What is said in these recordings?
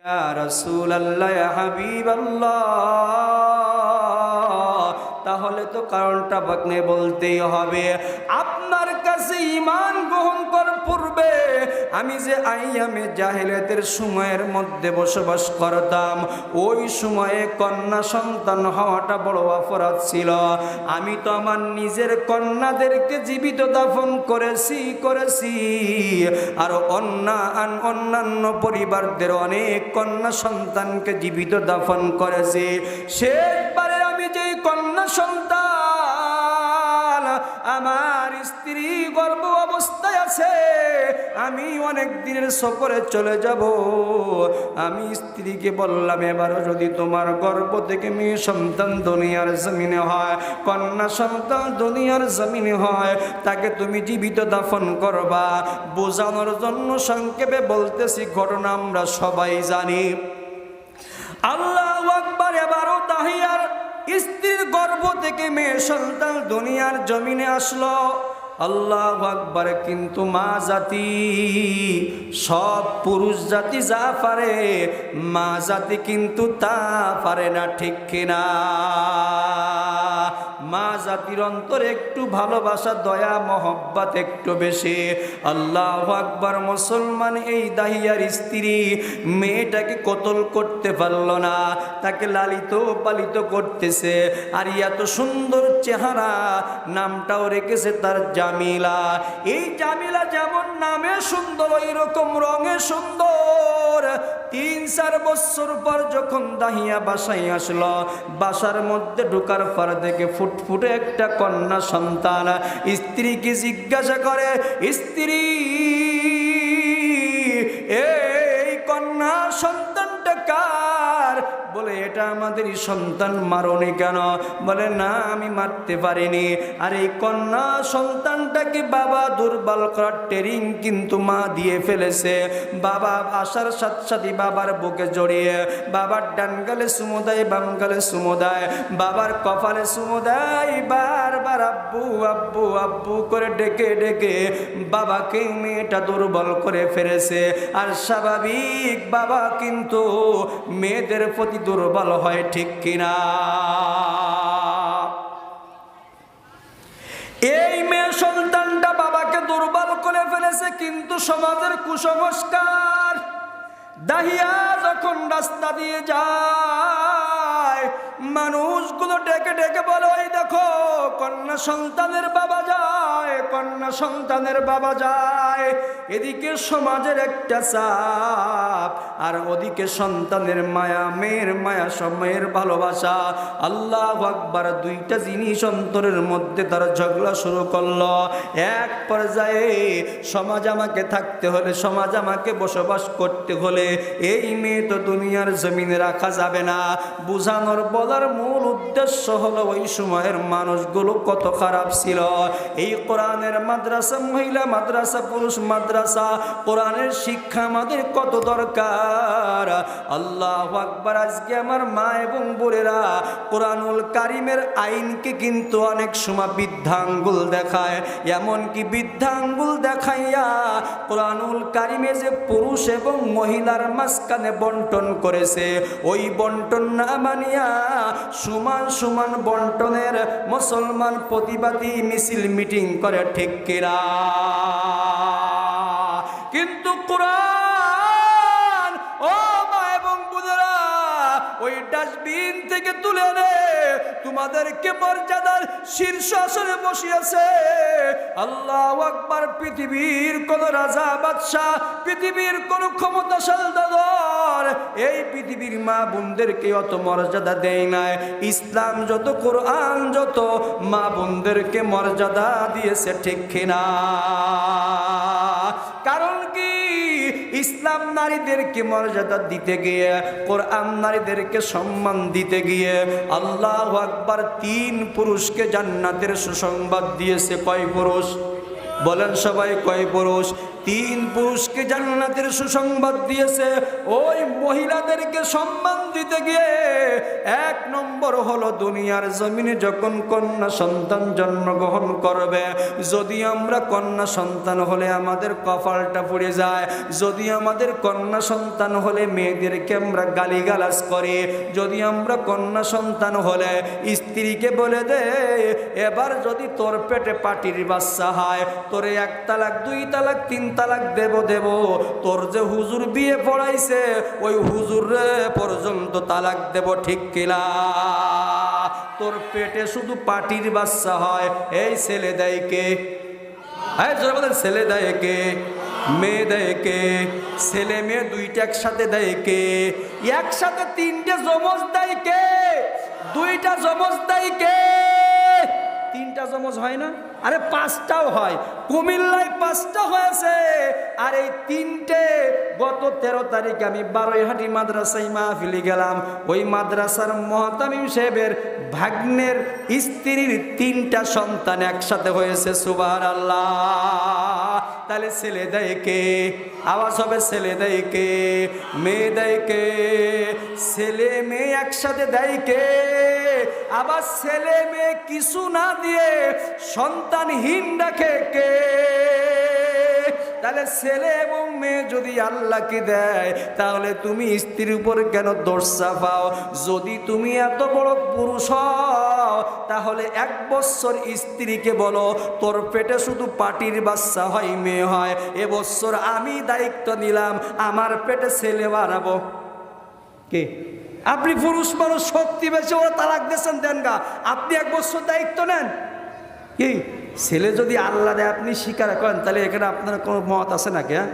ইয়া রাসূলুল্লাহ, ইয়া হাবিবাল্লাহ, তাহলে তো কারণটা বাকনে বলতেই হবে। আপনার কাছে ঈমান গ্রহণ করার পূর্বে আমি যে আইয়ামে জাহেলিয়াতের সময়ের মধ্যে বসবাস করতাম, ওই সময়ে কন্যা সন্তান হওয়াটা বড় অপরাধ ছিল। আমি তো আমার নিজের কন্যাদেরকে জীবিত দাফন করেছি আর অন্যান্য পরিবারদের অনেক কন্যা সন্তানকে জীবিত দাফন করেছি। শেষবারে আমি যেই কন্যা সন্তান আমার স্ত্রী গর্ভ অবস্থায় আছে, আমি অনেক দিনের সফরে চলে যাব। আমি স্ত্রীকে বললাম, এবারও যদি তোমার গর্ভ থেকে মেয়ে সন্তান দুনিয়ার জমিনে হয়, কন্যা সন্তান দুনিয়ার জমিনে হয়, তাকে তুমি জীবিত দাফন করবা। বোঝানোর জন্য সংক্ষেপে বলতেছি, ঘটনা আমরা সবাই জানি। আল্লাহু আকবার। এবারও দাহিয়ার স্ত্রীর গর্ভ থেকে মেয়ে সন্তান দুনিয়ার জমিনে আসলো। আল্লাহু আকবার। কিন্তু মা জাতি, সব পুরুষ জাতি যা পারে মা জাতি কিন্তু তা পারে না, ঠিক কিনা? মা জাতির অন্তরে একটু ভালোবাসা, দয়া, মহব্বত একটু বেশি। আল্লাহু আকবার। মুসলমান এই দাহিয়ার স্ত্রী মেয়েটাকে কতল করতে পারল না, তাকে লালিত পালিত করতেছে। আর এত সুন্দর চেহারা, নামটাও রেখেছে তার জামিলা। এই জামিলা যেমন নামে সুন্দর, ওই রকম রঙে সুন্দর। 3-4 বছর পর যখন দাহিয়া বাসায় আসলো, বাসার মধ্যে ঢোকার পর দেখে ফুটফুটে একটা কন্যা সন্তান। স্ত্রীকে জিজ্ঞাসা করে, স্ত্রী, এই কন্যা সন্তানটা কার? বলে, এটা আমাদেরই সন্তান। মারনি কেন? বলে, না, আমি মারতে পারিনি। আর এই কন্যা সন্তানটাকে বাবা দুর্বল করার ট্রেনিং কিন্তু মা দিয়ে ফেলেছে। বাবা আসার সাথে সাথে বাবার বুকে জড়িয়ে বাবার ডান গালে চুমু দেয়, বাম গালে চুমু দেয়, বাবার কপালে চুমু দেয়, বারবার আব্বু আব্বু আব্বু করে ডেকে ডেকে বাবাকে মেয়েটা দুর্বল করে ফেলেছে। আর স্বাভাবিক বাবা কিন্তু মেয়েদের প্রতি দুর্বল হয়, ঠিক কিনা? এই মেয়ে সন্তানটা বাবাকে দুর্বল করে ফেলেছে। কিন্তু সমাজের কুসংস্কার, দাহিয়া যখন রাস্তা দিয়ে যায়, মানুষগুলো ডেকে ডেকে বলে, ওই দেখো কন্যা সন্তানের বাবা যায়, কন্যা সন্তানের বাবা যায়। এদিকে সমাজের একটা চাপ, আর ওদিকে সন্তানের মায়া, মেয়ের মায়া, সময়ের ভালোবাসা। আল্লাহু আকবার। দুইটা জিনিস অন্তরের মধ্যে তারা ঝগড়া শুরু করলো। এক পর্যায়ে সমাজ আমাকে থাকতে হলে, সমাজ আমাকে বসবাস করতে হলে এই মেয়ে তো দুনিয়ার জমিনে রাখা যাবে না। বুঝানোর বলার মূল উদ্দেশ্য হলো, ওই সময়ের মানুষগুলো কত খারাপ ছিল। এই কোরআনের মাদ্রাসা, মহিলা মাদ্রাসা, পুরুষ মাদ্রাসা, কোরআনের শিক্ষা আমাদের কত দরকার। আল্লাহু আকবার। আজকে আমার মা এবং বোনেরা কোরআনুল কারিমের আইনকে কিন্তু অনেক সময় বৃদ্ধাঙ্গুল দেখায়। এমনকি বৃদ্ধাঙ্গুল দেখাইয়া কোরআনুল কারিমে যে পুরুষ এবং মহিলার মাঝখানে বন্টন করেছে, ওই বন্টন না মানিয়া সমান সমান বন্টনের মুসলমান প্রতিবাদী মিছিল মিটিং করে, ঠিক কিনা? কিন্তু কোরআন, ও মা এবং বোনেরা, ওই ডাস্টবিন থেকে তুলে নে তোমাদেরকে মর্যাদার শীর্ষ আসনে বসিয়েছে। আল্লাহু আকবার। পৃথিবীর কোন রাজা বাদশাহ, পৃথিবীর কোন ক্ষমতাশালী দল এই পৃথিবীর মা বোনদেরকে অত মর্যাদা দেয় নাই। ইসলাম যত, কোরআন যত মা বোনদেরকে মর্যাদা দিয়েছে, ঠিক কিনা? কারণ কি? ইসলাম নারীদেরকে মর্যাদা দিতে গিয়ে, কোরআন নারীদেরকে সম্মান দিতে গিয়ে আল্লাহু আকবার 3 পুরুষকে জান্নাতের সুসংবাদ দিয়েছে। কয় পুরুষ? বলেন সবাই, কয় পুরুষ? তিন পুরুষকে জান্নাতের সুসংবাদ দিয়েছে। ওই মহিলাদেরকে সম্মান দিতে গিয়ে এক নম্বর হলো দুনিয়ার জমিনে যখন কন্যা সন্তান জন্মগ্রহণ করবে, যদি আমরা কন্যা সন্তান হলে আমাদের কপালটা পুড়ে যায়, যদি আমাদের কন্যা সন্তান হলে মেয়েদেরকে আমরা গালিগালাজ করি, যদি আমরা কন্যা সন্তান হলে স্ত্রীকে বলে দে এবার যদি তোর পেটে পাটির বাচ্চা হয় তোরে 1 তালাক 2 তালাক 3 তালাক দেব, তোর যে হুজুর বিয়ে পড়াইছে ওই হুজুর পর্যন্ত তালাক দেব, ঠিক কিনা? তোর পেটে শুধু পাটির বাচ্চা হয়, এই ছেলে দেয় কে? ছেলে দেয় কে? মেয়ে দেয় কে? ছেলে মেয়ে দুইটা একসাথে দেয় কে? একসাথে 3টে যমজ দেয় কে? 2টা যমজ দেয় কে? 3টা যমজ হয় না? আরে 5টাও হয়। কুমিল্লায় 5টা হয়েছে। আর এই 3টে গত 13 তারিখে আমি বারৈহাটি মাদ্রাসায় মাহফিলে গেলাম। ওই মাদ্রাসার মুহতামিম সাহেবের ভাগ্নের স্ত্রীর 3টা সন্তান একসাথে হয়েছে। সুবহানাল্লাহ। তাহলে ছেলে দেয় কে? আওয়াজ হবে, ছেলে দেয় কে? মেয়ে দেয় কে? ছেলে মেয়ে একসাথে দেয় কে? আবার ছেলে মেয়ে কিছু না দিয়ে সন্তানহীন রাখে কে? তাহলে ছেলে এবং মেয়ে যদি আল্লাহকে দেয় তাহলে তুমি স্ত্রীর উপর কেন দোষ চাপাও? যদি তুমি এত বড় পুরুষ হও তাহলে 1 বছর স্ত্রীকে বলো তোর পেটে শুধু পাটির বাচ্চা হয়, মেয়ে হয়, এবছর আমি দায়িত্ব নিলাম আমার পেটে ছেলে বানাবো। কে? আপনি পুরুষ মানুষ, শক্তি বেশি, ওরা তালাক দিয়েছেন, দেন গা, আপনি 1 বছর দায়িত্ব নেন। কি ছেলে যদি আল্লাহ দেয় আপনি স্বীকার করেন তাহলে এখানে আপনার কোনো মত আছে নাকি? হ্যাঁ,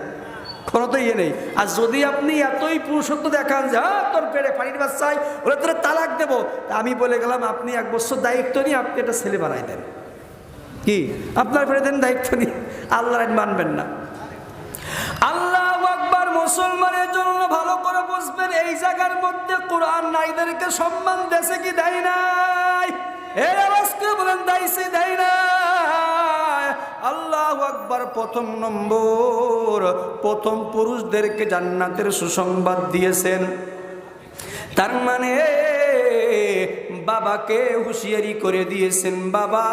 কোনো তো ইয়ে নেই। আর যদি আপনি এতই পুরুষত্ব দেখান যে তোর পেটে পানির বাচ্চায় ওরা তোর তালাক দেবো, তা আমি বলে গেলাম আপনি 1 বছর দায়িত্ব নিয়ে আপনি একটা ছেলে বানাই দেন। কি আপনার পেটে দেন দায়িত্ব নিয়ে? আল্লাহ মানবেন না। আল্লাহু আকবার। মুসলমানের জন্য ভালো করে বুঝবেন, এই জায়গার মধ্যে কোরআন নারীদেরকে সম্মান দেশে কি দেয় নাই? এর আওয়াজকে বলেন দাইছে, দেয় না। আল্লাহু আকবার। প্রথম নম্বর, প্রথম পুরুষদেরকে জান্নাতের সুসংবাদ দিয়েছেন। তার মানে বাবাকে হুঁশিয়ারি করে দিয়েছেন, বাবা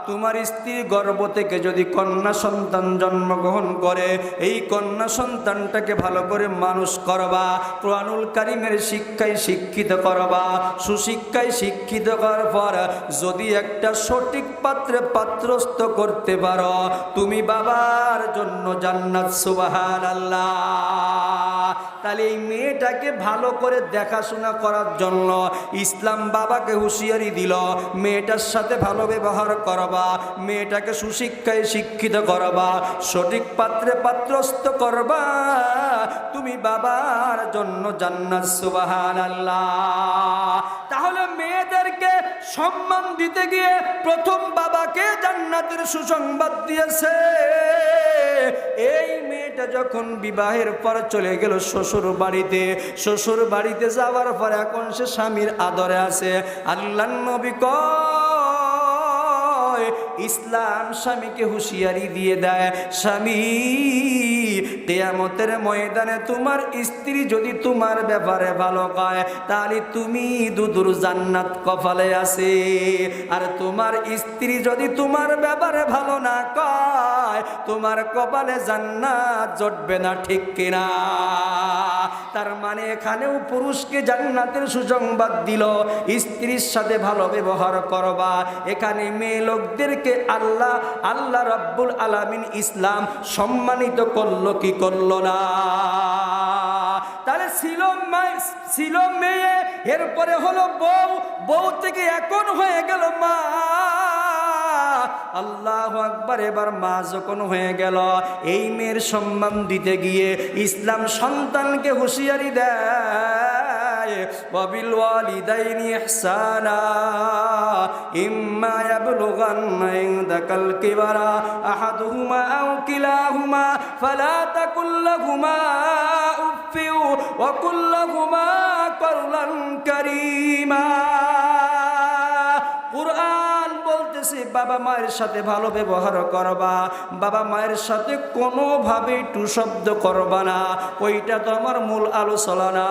তোমার স্ত্রীর গর্ভ থেকে যদি কন্যা সন্তান জন্মগ্রহণ করে এই কন্যা সন্তানটাকে ভালো করে মানুষ করবা, কোরআনুল কারীমের শিক্ষায় শিক্ষিত করবা, সুশিক্ষায় শিক্ষিত করার পর যদি একটা সঠিক পাত্রে পাত্রস্থ করতে পারো তুমি বাবার জন্য জান্নাত। সুবহানাল্লাহ। তাহলে এই মেয়েটাকে ভালো করে দেখাশোনা করার জন্য ইসলাম বাবাকে হুঁশিয়ারি দিল, মেয়েটার সাথে ভালো ব্যবহার করবা, মেয়েটাকে সুশিক্ষায় শিক্ষিত করবা, সঠিক পাত্রে পাত্রস্থ করবা, তুমি বাবার জন্য জান্নাত। সুবহানাল্লাহ। তাহলে মেয়েদেরকে সম্মান দিতে গিয়ে প্রথম বাবাকে জান্নাতের সুসংবাদ দিয়েছে। এই মেয়েটা যখন বিবাহের পর চলে গেল শ্বশুর বাড়িতে, শ্বশুর বাড়িতে যাওয়ার পর এখন সে স্বামীর আদরে আছে। আল্লাহর নবী কয়, ইসলাম স্বামীকে হুঁশিয়ারি দিয়ে দেয়, স্বামী কিয়ামতের ময়দানে তোমার স্ত্রী যদি তোমার ব্যাপারে ভালো কয় তাহলে তুমি দুদুর জান্নাত কপালে আছে, আর তোমার স্ত্রী যদি তোমার ব্যাপারে ভালো না কয় তোমার কপালে জান্নাত জুটবে না, ঠিক কিনা? তার মানে এখানেও পুরুষকে জান্নাতের সুসংবাদ দিল, স্ত্রীর সাথে ভালো ব্যবহার করবা। এখানে মেয়ে লোকদেরকে আল্লাহ রাব্বুল আলামিন ইসলাম সম্মানিত করলো কি করলো না? তাহলে ছিল মেয়ে, এরপরে হলো বউ, বউ থেকে এখন হয়ে গেল মা। আল্লাহু আকবার। এবার মা যখন হয়ে গেল, এই মেয়ের সম্মান দিতে গিয়ে ইসলাম সন্তানকে হুঁশিয়ারি দেয়, ওয়াবিল ওয়ালিদাইনি ইহসানা ইম্মা ইয়াবলুগান্না ইনদাকাল কিবারা আহাদুহুমা আও কিলাহুমা ফালা তাকুল লাহুমা উফফি ওয়া কুল লাহুমা কাওলান কারীমা। কুরআন বলতে বলতেছি বাবা মায়ের সাথে ভালো ব্যবহার করবা, বাবা মায়ের সাথে কোনোভাবেই টু শব্দ করবা না, ওইটা তো আমার মূল আলোচনা না।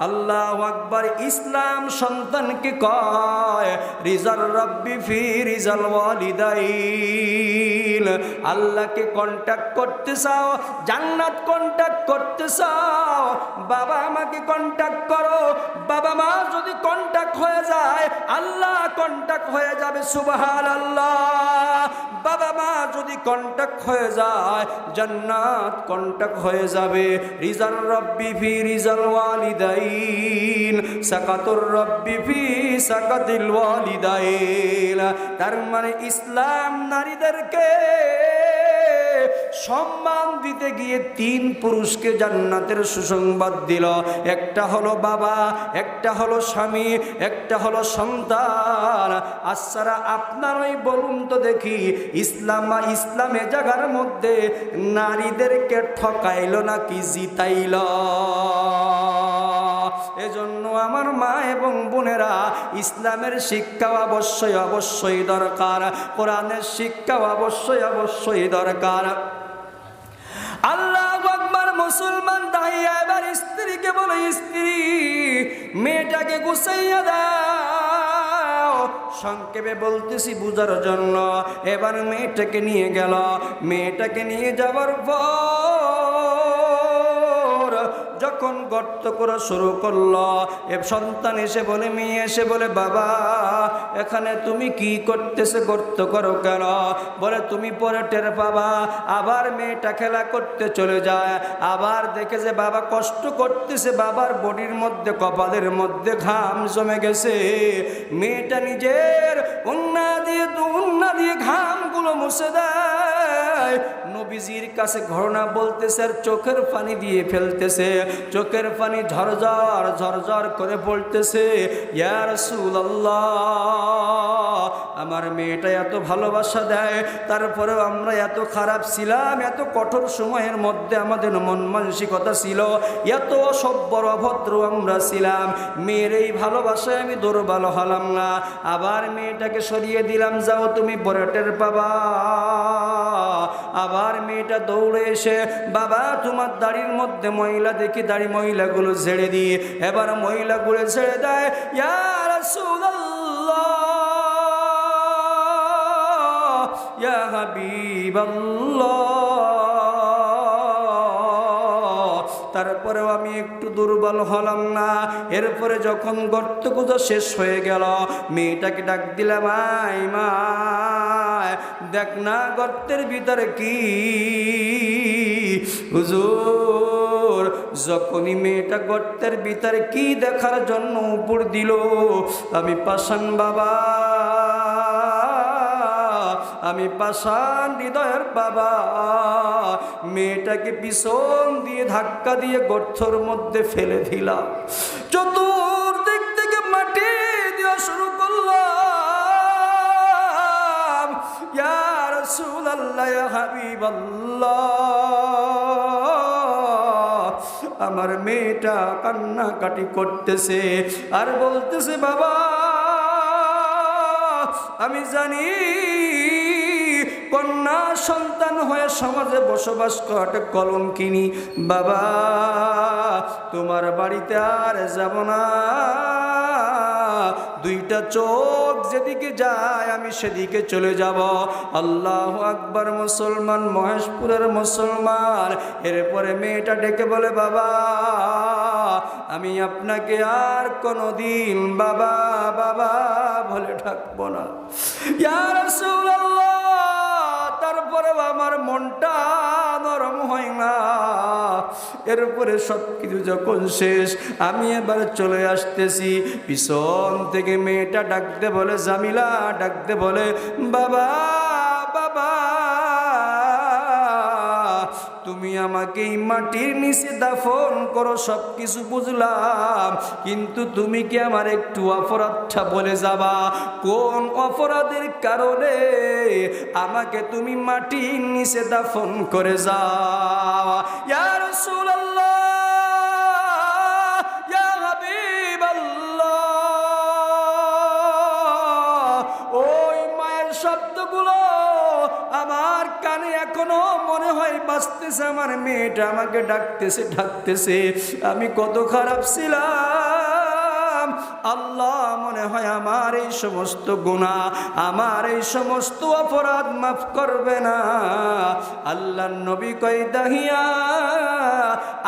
আল্লাহু আকবার। ইসলাম সন্তানকে কয় রিজাল রব্বি ফি রিজাল ওয়ালিদাইন। আল্লাহকে কন্টাক্ট করতে চাও, জান্নাত কন্টাক্ট করতে চাও, বাবা আমাকে কন্টাক্ট করো। বাবা মা যদি কন্টাক্ট হয়ে যায় আল্লাহ কন্টাক্ট হয়ে যাবে, সুবহানাল্লাহ। বাবা মা যদি কন্টাক্ট হয়ে যায় জান্নাত কন্টাক্ট হয়ে যাবে। রিজাল রব্বি ফি রিজাল ওয়ালিদাইন, সাকাতুর রব্বি ফি সাকাতিল ওয়ালিদাইন। তার মানে ইসলাম নারীদেরকে সম্মান দিতে গিয়ে তিন পুরুষকে জান্নাতের সুসংবাদ দিল। একটা হলো বাবা, একটা হলো স্বামী, একটা হলো সন্তান। আচ্ছা আপনারাই বলুন তো দেখি, ইসলামে জায়গার মধ্যে নারীদেরকে ঠকাইল নাকি জিতাইল? এজন্য আমার মা এবং বোনেরা, ইসলামের শিক্ষা অবশ্যই দরকার, কোরআনের শিক্ষা অবশ্যই দরকার। আল্লাহু আকবার। মুসলমান দাইয়া এবার স্ত্রীকে বলে, স্ত্রী মেয়েটাকে গুছাইয়া দাও। সংক্ষেপে বলতেছি বুঝার জন্য। এবার মেয়েটাকে নিয়ে গেল। মেয়েটাকে নিয়ে যাবার পর যখন গর্ত করা শুরু করলো, সন্তান এসে বলে, মেয়ে এসে বলে, বাবা এখানে তুমি কি করতেছে, গর্ত করো কেন? বলে তুমি পরে টের পাবা। আবার মেয়েটা খেলা করতে চলে যায়, আবার দেখে যে বাবা কষ্ট করতেছে, বাবার বডির মধ্যে কপালের মধ্যে ঘাম জমে গেছে। মেয়েটা নিজের উন্না দিয়ে ঘামগুলো মুছে দেয়। নবীজির কাছে ঘটনা বলতেছে আর চোখের পানি দিয়ে ফেলতেছে, চোখের পানি ঝরঝর করে পড়তেছে। ইয়া রাসূলুল্লাহ, আমার মেয়েটা এত ভালোবাসা দেয়, তারপরেও আমরা এত খারাপ ছিলাম, এত কঠোর সময়ের মধ্যে আমাদের মন মানসিকতা ছিল, এত অসভ্য অভদ্র আমরা ছিলাম, মেয়ের এই ভালোবাসায় আমি দুর্বল হলাম না। আবার মেয়েটাকে সরিয়ে দিলাম, যাও তুমি পরে টের পাবা। আবার মেয়েটা দৌড়ে এসে, বাবা তোমার দাড়ির মধ্যে ময়লা দেখি, দাড়ি ময়লাগুলো ঝেড়ে দিয়ে, এবার ময়লাগুলো ঝেড়ে দেয়। ইয়া রাসূলুল্লাহ, ইয়া হাবিবাল্লাহ। তারপরেও আমি একটু দুর্বল হলাম না। এরপরে যখন গর্ত খুঁজা শেষ হয়ে গেল, মেয়েটাকে ডাক দিলাম, আয় মা দেখ না গর্তের ভিতরে কি। হুজুর, যখনই মেয়েটা গর্তের ভিতরে কি দেখার জন্য উপর দিল, আমি পাষাণ বাবা, আমি পাষাণ হৃদয়ের বাবা, মেয়েটাকে পিছন দিয়ে ধাক্কা দিয়ে গর্তের মধ্যে ফেলে দিলাম। চতুর্দিক থেকে মাটি দেওয়া শুরু করলাম। ইয়া রাসূলুল্লাহ, ইয়া হাবিবাল্লাহ, আমার মেয়েটা কান্নাকাটি করতেছে আর বলতেছে, বাবা আমি জানি কন্যা সন্তান হয়ে সমাজে বসবাস করাটা কলঙ্কিনী, বাবা তোমার বাড়িতে আর যাব না, দুইটা চোখ যেদিকে যায় আমি সেদিকে চলে যাব। আল্লাহু আকবার। মুসলমান, মহেশপুরের মুসলমান। এরপরে মেয়েটা ডেকে বলে, বাবা আমি আপনাকে আর কোনোদিন বাবা বাবা বলে ডাকবো না। ইয়া রাসূলুল্লাহ, তারপরে আমার মনটা নরম হয় না। এরপরে সব কিছু যখন শেষ, আমি এবার চলে আসতেছি, পিছন থেকে মেয়েটা ডাকতে বলে, জামিলা ডাকতে বলে, বাবা বাবা তুমি আমাকে এই মাটির নিচে দাফন করো, সব কিছু বুঝলাম, কিন্তু তুমি কি আমার একটু অপরাধটা বলে যাবা? কোন অপরাধের কারণে আমাকে তুমি মাটির নিচে দাফন করে যাও? ইয়া রাসূলুল্লাহ, ইয়া হাবিবাল্লাহ, ওই মায়ের সব আসতেছে, আমার মেয়েটা আমাকে ডাকতেছে, আমি কত খারাপ ছিলাম। আল্লাহ মনে হয় আমার এই সমস্ত গুনাহ, আমার এই সমস্ত অপরাধ মাফ করবে না। আল্লাহর নবী কয়, দাহিয়া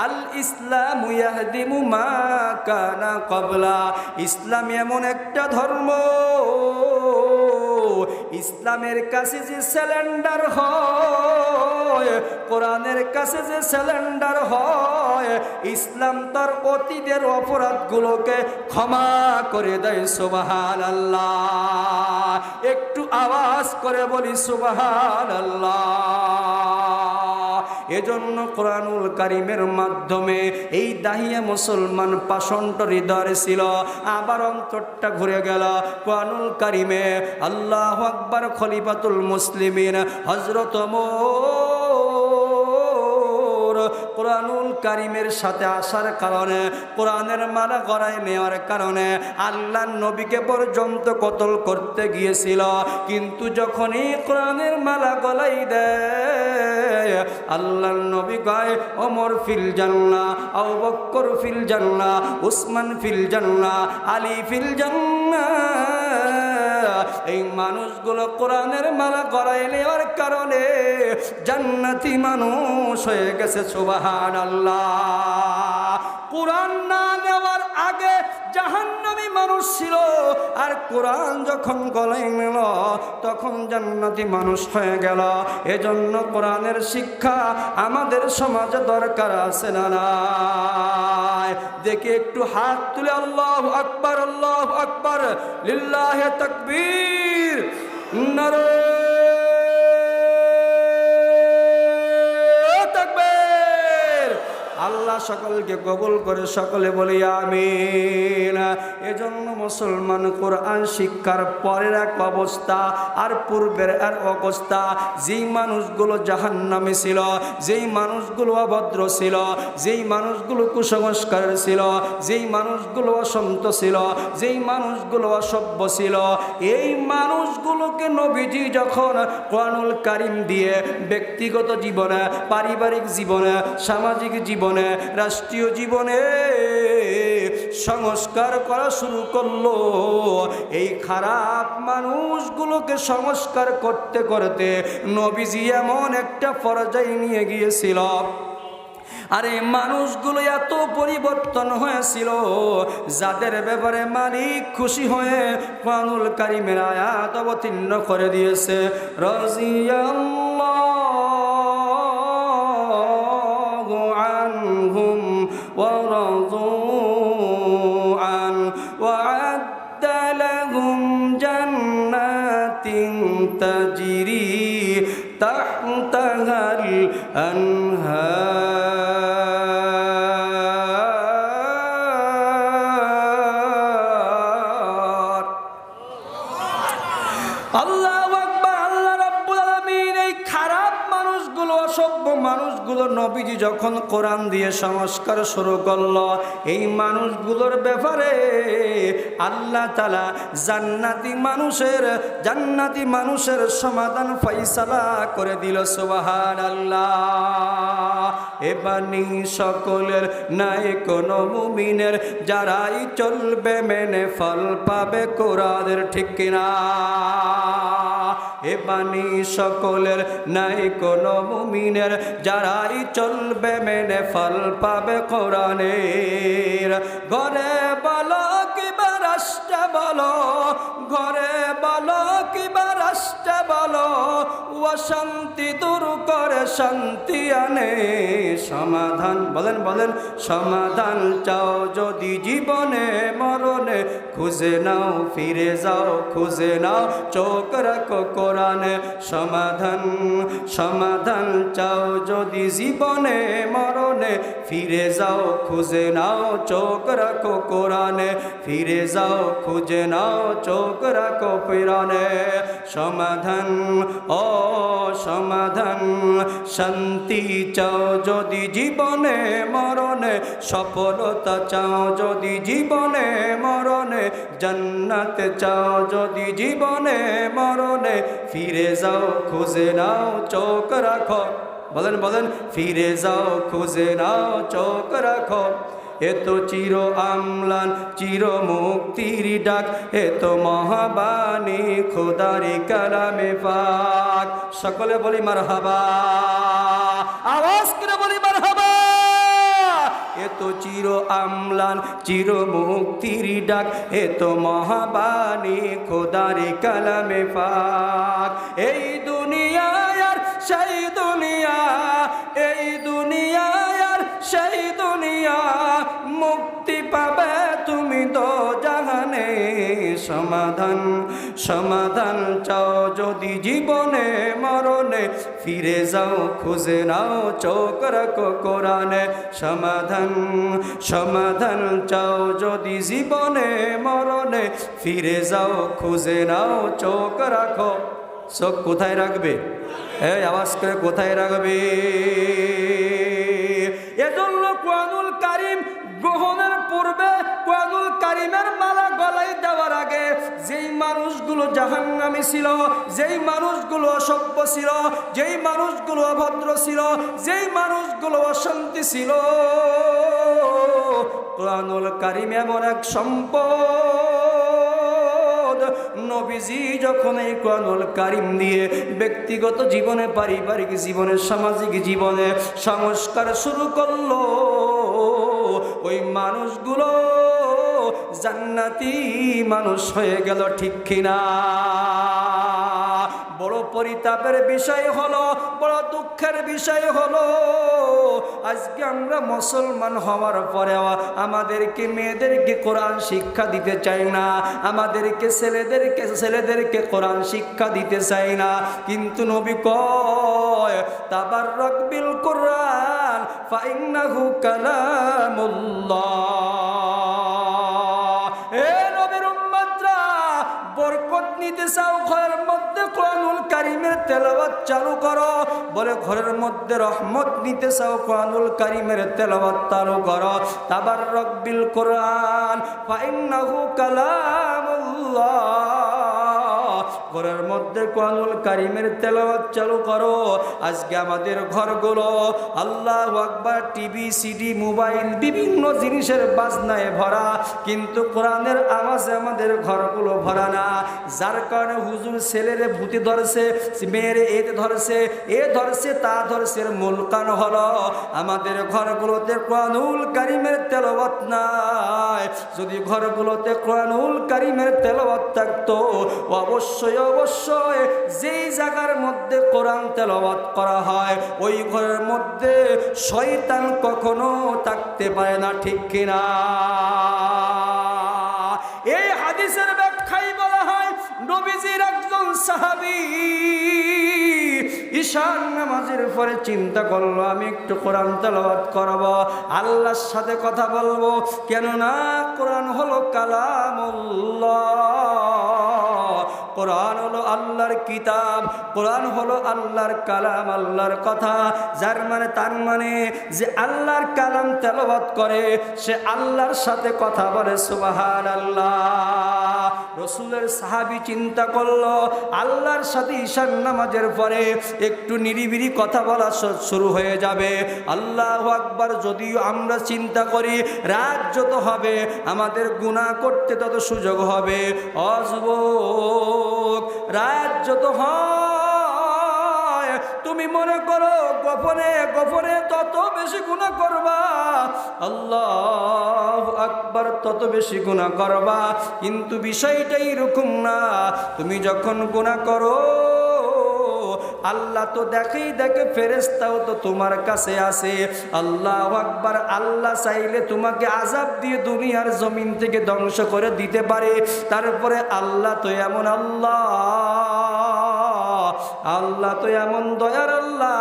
আল ইসলাম ইয়াহদিমু মা কানা ক্বাবলা। ইসলাম এমন একটা ধর্ম, ইসলামের কাছে যে স্যালেন্ডার হয়, কোরআনের কাছে যে স্যালেন্ডার হয়, ইসলাম তার অতীতের অপরাধগুলোকে ক্ষমা করে দেয়। সুবহানাল্লাহ। একটু আওয়াজ করে বলি সুবহানাল্লাহ। এজন্য কোরআনুল কারীমের মাধ্যমে এই দাহিয়া মুসলমান পাষণ্ড হৃদয় ছিল, আবার অন্তরটা ঘুরে গেল কোরআনুল কারীমে। আল্লাহু আকবার। খলিফাতুল মুসলিমিন হযরত কোরআনুল কারীমের সাথে আসার কারণে, কোরআনের মালা গলায় নেওয়ার কারণে আল্লাহর নবীকে পর্যন্ত কতল করতে গিয়েছিল। কিন্তু যখনই কোরআনের মালা গলায় দেয়, আল্লাহর নবী কয়, ওমর ফিল জান্নাহ, আবু বকর ফিল জান্নাহ, উসমান ফিল জান্নাহ, আলী ফিল জান্নাহ। এই মানুষগুলো কোরআনের মালা গলায় নেওয়ার কারণে জান্নাতি মানুষ হয়ে গেছে। সুবহানাল্লাহ। কোরআন না নেওয়ার আগে জাহান্নামী মানুষ ছিল, আর কোরআন যখন গলায় নিল তখন জান্নাতি মানুষ হয়ে গেল। এজন্য কোরআনের শিক্ষা আমাদের সমাজে দরকার আছে না নাই? দেখে একটু হাত তুলে আল্লাহু আকবার, আল্লাহু আকবার, লিল্লাহি তাকবীর, নারে তাকবীর। আল্লাহ সকলকে কবুল করে, সকলে বলি আমিন। এজন্য মুসলমান কোরআন শিক্ষার পরের এক অবস্থা আর পূর্বের এক অবস্থা। যেই মানুষগুলো জাহান্নামী ছিল, যেই মানুষগুলো অভদ্র ছিল, যেই মানুষগুলো কুসংস্কার ছিল, যেই মানুষগুলো অসন্ত ছিল, যেই মানুষগুলো অসভ্য ছিল, এই মানুষগুলোকে নবীজি যখন কোরআনুল কারীম দিয়ে ব্যক্তিগত জীবনে, পারিবারিক জীবনে, সামাজিক জীবনে, রাষ্ট্রীয় জীবনে সংস্কার করা শুরু করলো, এই খারাপ মানুষগুলোকে সংস্কার করতে করতে নবীজি এমন একটা পর্যায়ে নিয়ে গিয়েছিল, আর এই মানুষগুলো এত পরিবর্তন হয়েছিল, যাদের ব্যাপারে মালিক খুশি হয়ে কোরআনুল কারীমের আয়াত অবতীর্ণ করে দিয়েছে। রাদিয়াল্লাহু আনহুম ওয়া রাদু আন ওয়া আ'আদ্দা লাহুম জান্নাতিন তাজরি তাহতাহাল আনহার। আল্লাহু আকবার। আল্লাহ রাব্বুল আলামিন এই খারাপ মানুষগুলো, অসভ্য মানুষগুলো নবীজি যখন কোরআন দিয়ে সংস্কার শুরু করলো, এই মানুষগুলোর ব্যাপারে আল্লাহ তাআলা জান্নাতি মানুষের সমাধান ফয়সালা করে দিল। সুবহানাল্লাহ। এ বাণী সকলের নাই কোন মুমিনের, যারাই চলবে মেনে ফল পাবে কোরআনের। ঠিক কিনা? এ বাণী সকলের নাই কোন মুমিনের, যারাই চলবে মেনে ফল পাবে কোরআনের। ঘরে বলো কিবা রাষ্ট্রে বলো, ঘরে বলো কিবা রাষ্ট্রে বলো, অশান্তি দূর করে শান্তি আনে সমাধান। বলেন সমাধান চাও যদি জীবনে মরণে, খুঁজে নাও ফিরে যাও, খুঁজে নাও চোখ রাখো কোরআনে। সমাধান চাও যদি জীবনে মরণে, ফিরে যাও খুঁজে নাও চোখ রাখো কোরআনে, ফিরে যাও খুঁজে নাও চোখ রাখো কোরআনে। সমাধান ও সমাধান, শান্তি চাও যদি জীবনে মরণে, সফলতা চাও যদি জীবনে মরণে, জান্নাত চাও যদি জীবনে মরণে, ফিরে যাও খুঁজে নাও চোখ রাখো। বলেন বলেন, ফিরে যাও খুঁজে নাও চোখ রাখো, এ তো চির আমলান চির মুক্তির ডাক, এ তো মহাবাণী খোদারি কালামে পাক। সকলে বলি মারহাবা, আওয়াজ করে বলি মারহাবা। এ তো চির আমলান চির মুক্তির ডাক, এ তো মহাবাণী খোদারি কালামে পাক। এই দুনিয়া আর সেই দুনিয়া, এই দুনিয়া আর সেই দুনিয়া, মুক্তি পাবে তুমি তো জাহানে। সমাধান সমাধান চাও যদি জীবনে মরণে, ফিরে যাও খুঁজে নাও চোখ রাখো কোরআনে। সমাধান সমাধান চাও যদি জীবনে মরণে, ফিরে যাও খুঁজে নাও চোখ রাখো। চোখ কোথায় রাখবে? এই আওয়াজ করে কোথায় রাখবে? এজন্য কোরআনুল কারীম গ্রহণের পূর্বে, কোরআনুল কারীমের মালা গলায় দেওয়ার আগে যেই মানুষগুলো জাহান্নামী ছিল, যেই মানুষগুলো অসভ্য ছিল, যেই মানুষগুলো অভদ্র ছিল, যেই মানুষগুলো অশান্তি ছিল, কোরআনুল কারীম এমন এক সম্পদ, নবীজি যখন এই কোরআনুল কারীম দিয়ে ব্যক্তিগত জীবনে, পারিবারিক জীবনে, সামাজিক জীবনে সংস্কার শুরু করলো, ওই মানুষগুলো জান্নাতি মানুষ হয়ে গেল। ঠিক কিনা? বড় পরিতাপের বিষয় হলো, বড় দুঃখের বিষয় হলো, আজকে আমরা মুসলমান হওয়ার পরেও আমাদেরকে মেয়েদেরকে কোরআন শিক্ষা দিতে চাই না, আমাদেরকে ছেলেদেরকে কোরআন শিক্ষা দিতে চাই না। কিন্তু নবী কয় তাবাররাক বিল কোরআন ফাইন্নাহু কালামুল্লাহ। এ নবীর উম্মতরা, বরকত নিতে চাও ঘরের মধ্যে কোরআনুল কারীমের তেলাওয়াত চালু করো। বলে ঘরের মধ্যে রহমত নিতে চাও কোরআনুল কারীমের তেলাওয়াত চালু করো। তাবাররাক বিল কোরআন ফাইন্নাহু কালামুল্লাহ। ঘরের মধ্যে কোরআনুল কারীমের তেলাওয়াত চালু করো। আজকে আমাদের ঘরগুলো আল্লাহু আকবার, টিভি, সিডি, মোবাইল, বিভিন্ন জিনিসের বাজনায় ভরা, কিন্তু কোরআনের আওয়াজে আমাদের ঘরগুলো ভরা না। যার কারণে হুজুর ছেলেরে ভূতে ধরছে, মেয়েরে এতে ধরছে, এ ধরছে, তা ধরছে। মূল কারণ হলো আমাদের ঘরগুলোতে কোরআনুল কারীমের তেলাওয়াত নাই। যদি ঘরগুলোতে কোরআনুল কারীমের তেলাওয়াত থাকতো, অবশ্যই অবশ্যই যেই জায়গার মধ্যে কোরআন তেলাওয়াত করা হয় ওই ঘরের মধ্যে শয়তান কখনো থাকতে পারে না। ঠিক কিনা? এই হাদিসের ব্যাখ্যায় বলা হয়, নবীজির একজন সাহাবী ঈশান নামাজের পরে চিন্তা করলো, আমি একটু কোরআন তেলাওয়াত করব, আল্লাহর সাথে কথা বলবো। কেননা কোরআন হলো কালামুল্লাহ, কোরআন হলো আল্লাহর কিতাব, কোরআন হলো আল্লাহর কালাম, আল্লাহর কথা। যার মানে, তার মানে যে আল্লাহর কালাম তেলাওয়াত করে সে আল্লাহর সাথে কথা বলে। সুবহানাল্লাহ। রাসূলের সাহাবী চিন্তা করলো, আল্লাহর সাথে ঈশান নামাজের পরে একটু নিরিবিলি কথা বলা শুরু হয়ে যাবে। আল্লাহু আকবার। যদিও আমরা চিন্তা করি রাত যত হবে আমাদের গুনাহ করতে তত সুযোগ হবে। অযুবক, রাত যত হয় তুমি মনে করো গোপনে গোপনে তত বেশি গুনাহ করবা, আল্লাহু আকবার, তত বেশি গুনাহ করবা। কিন্তু বিষয়টা এরকম না। তুমি যখন গুনাহ করো আল্লাহ তো দেখেই দেখে, ফেরেশতাও তো তোমার কাছে আছে। আল্লাহু আকবার। আল্লাহ চাইলে তোমাকে আযাব দিয়ে দুনিয়ার জমিন থেকে ধ্বংস করে দিতে পারে। তারপরে আল্লাহ তো এমন আল্লাহ, আল্লাহ তো এমন দয়ার আল্লাহ,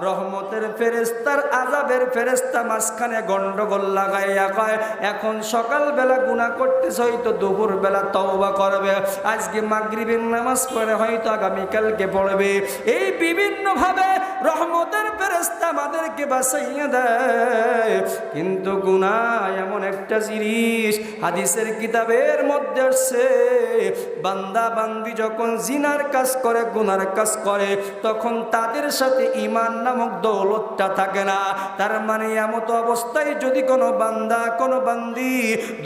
রহমতের ফেরেশতার আযাবের ফেরেশতা মাঝখানে গন্ডগোল লাগাইয়া কয়, এখন সকালবেলা গুনাহ করতেছ, হয়তো দুপুর বেলা তওবা করবে, আজকে মাগরিবের নামাজ পড়ে হয়তো আগামীকালকে পড়বে। এই বিভিন্ন ভাবে রহমতের ফেরেশতা ফেরেশতা আমাদেরকে বাঁচাইয়া দেয়। কিন্তু গুনাহ এমন একটা জিনিস, হাদিসের কিতাবের মধ্যে আসছে, বান্দা বান্দি যখন জিনার কাজ করে, গুনার কাজ করে, তখন তাদের সাথে ঈমান নামক দৌলতটা থাকে না। তার মানে এমত অবস্থায় যদি কোনো বান্দা কোনো বান্দি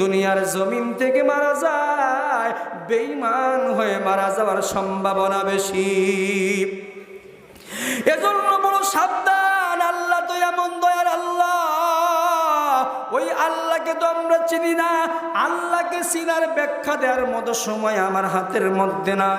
দুনিয়ার জমিন থেকে মারা যায়, বেঈমান হয়ে মারা যাওয়ার সম্ভাবনা বেশি। এজন্য বড় সাবধান। আল্লাহ তো এমন দয়ার আল্লাহ, ওই আল্লাহকে তো আমরা চিনি না। আল্লাহকে চিনার ব্যাখ্যা দেওয়ার মতো সময় আমার হাতের মধ্যে না।